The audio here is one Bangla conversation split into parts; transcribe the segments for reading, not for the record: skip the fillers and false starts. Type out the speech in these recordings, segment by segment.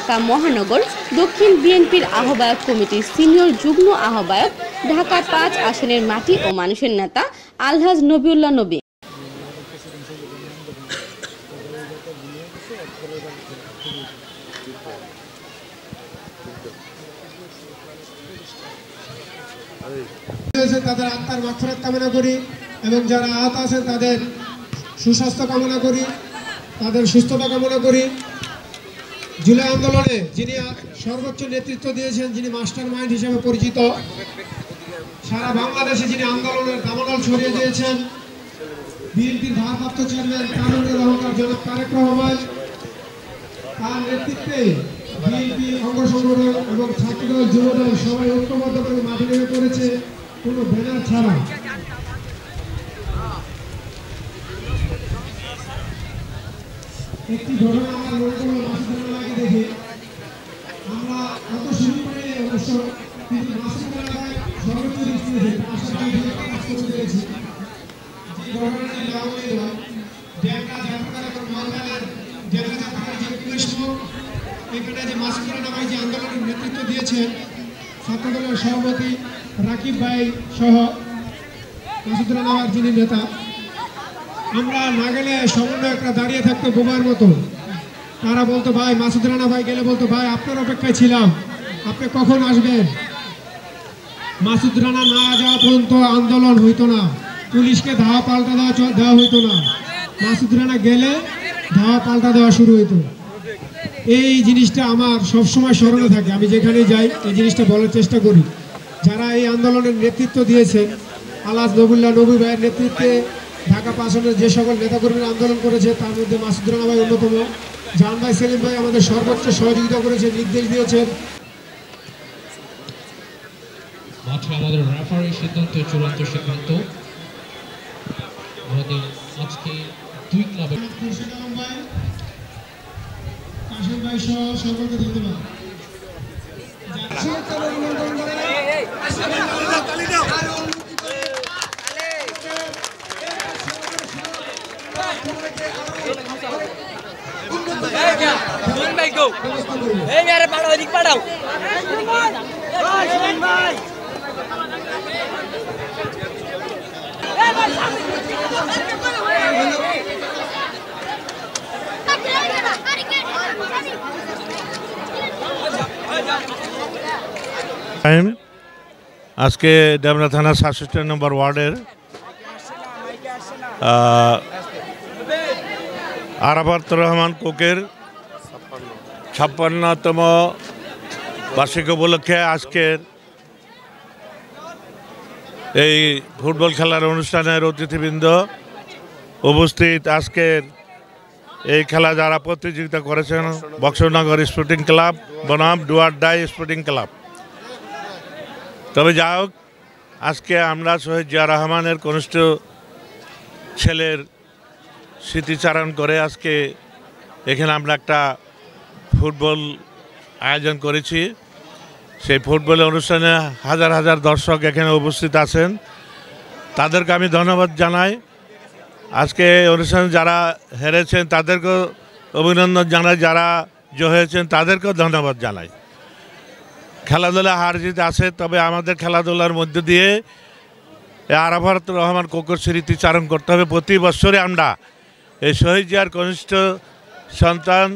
ঢাকা মহানগর দক্ষিণ বিএনপির আহ্বায়ক কমিটির সিনিয়র যুগ্ম আহ্বায়ক, ঢাকা ৫ আসনের মাটি ও মানুষের নেতা আলহাজ নবিউল্লাহ নবী। তাদের আত্মার মাগফিরাত কামনা করি এবং যারা আহত আছেন তাদের সুস্বাস্থ্য কামনা করি, তাদের সুস্থতা কামনা করি। জুলাই আন্দোলনে যিনি সর্বোচ্চ নেতৃত্ব দিয়েছেন, যিনি মাস্টার মাইন্ড হিসেবে পরিচিত, সারা বাংলাদেশে যিনি আন্দোলনের দামানল ছড়িয়ে দিয়েছেন, বিএনপির ভারপ্রাপ্ত চেয়ারম্যান কানুনের রহমান জনাব তারেক রহমান, তার নেতৃত্বে বিএনপি অঙ্গ সংগঠন এবং ছাত্রদল যুবদল সবাই ঐক্যবদ্ধভাবে মাঠে নেমে পড়েছে কোনো ব্যানার ছাড়া। একটি ঘটনা আমার মনে করলো মাসুদুল্লাহকে দেখে, আমরা কত শুরু করে অবশ্য কিন্তু মাসুদুল্লাহ সর্বোচ্চ দিয়েছে আশাবাদী কাজ করতে পেরেছি। যে ঘটনাটি লাউনে নয়, ডেমরা জাফরকার এবং মালদানের ডেমরা জাফরকার যে পুলিশ এখানে যে মাসুদুল্লাহ ভাই যে আন্দোলনের নেতৃত্ব দিয়েছেন, ছাত্রদলের সভাপতি রাকিব ভাই সহ মাসুদুল্লাহ যিনি নেতা, আমরা না গেলে সমন্বয়করা দাঁড়িয়ে থাকতো বোমার মতো। তারা বলতো ভাই মাসুদ রানা ভাই গেলে বলতো ভাই আপনার অপেক্ষায় ছিলাম, আপনি কখন আসবেন। মাসুদ রানা না যাওয়া পর্যন্ত আন্দোলন হইতো না, পুলিশকে ধাওয়া পাল্টা দেওয়া হইতো না। মাসুদ রানা গেলে ধাওয়া পাল্টা দেওয়া শুরু হইতো। এই জিনিসটা আমার সবসময় স্মরণে থাকে, আমি যেখানে যাই এই জিনিসটা বলার চেষ্টা করি। যারা এই আন্দোলনের নেতৃত্ব দিয়েছেন, আলহাজ নবিউল্লাহ নবী ভাইয়ের নেতৃত্বে ঢাকা ৫ আসনের যে সকল নেতাকর্মীরা আন্দোলন করেছে তার মধ্যে মাসুদ রানা ভাই অন্যতম। জাহান ভাই, সেলিম ভাই আমাদের সর্বোচ্চ সহযোগিতা করেছে, নির্দেশ দিয়েছেন। মাঠে আমাদের রেফারি সিদ্ধান্ত চূড়ান্ত সিদ্ধান্ত। আমাদের আজকে দুই ক্লাবের খুরশিদ আলম ভাই, কাশেম ভাই সহ সকলকে ধন্যবাদ। আজকে ডেমরা থানা ৬৭ নম্বর ওয়ার্ডের আরাফাত রহমান কোকের ৫৬তম বার্ষিকী উপলক্ষে আজকের এই ফুটবল খেলার অনুষ্ঠানের অতিথিবৃন্দ উপস্থিত। আজকের এই খেলা যারা প্রতিযোগিতা করেছেন, বক্সনগর স্পোর্টিং ক্লাব বনাম ডুয়ার ডাই স্পোর্টিং ক্লাব। তবে যা হোক, আজকে আমরা শহীদ জিয়া রহমানের কনিষ্ঠ ছেলের স্মৃতিচারণ করে আজকে এখানে আমরা একটা ফুটবল আয়োজন করেছি। সেই ফুটবলের অনুষ্ঠানে হাজার হাজার দর্শক এখানে উপস্থিত আছেন, তাদেরকে আমি ধন্যবাদ জানাই। আজকে অনুষ্ঠানে যারা হেরেছেন তাদেরকেও অভিনন্দন জানাই, যারা জয় হয়েছেন তাদেরকেও ধন্যবাদ জানাই। খেলাধুলা হার জিত আছে, তবে আমাদের খেলাধুলার মধ্য দিয়ে আরাফাত রহমান কোকর স্মৃতিচারণ করতে হবে। প্রতি বছরে আমরা এই শহীদ জিয়ার কনিষ্ঠ সন্তান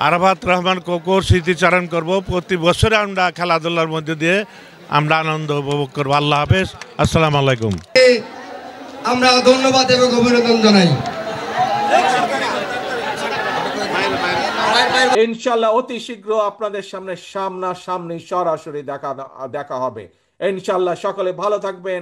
আরাফাত রহমান কোকর স্মৃতিচারণ করব। প্রতি বছরে আমরা খেলাধুলার মধ্য দিয়ে আমরা আনন্দ উপভোগ করবো। আল্লাহ হাফেজ, আসসালামু আলাইকুম। আমরা ধন্যবাদ এবং অভিনন্দন জানাই। ইনশাআল্লাহ অতি শীঘ্র আপনাদের সামনে সামনাসামনি সরাসরি দেখা হবে ইনশাআল্লাহ। সকলে ভালো থাকবেন।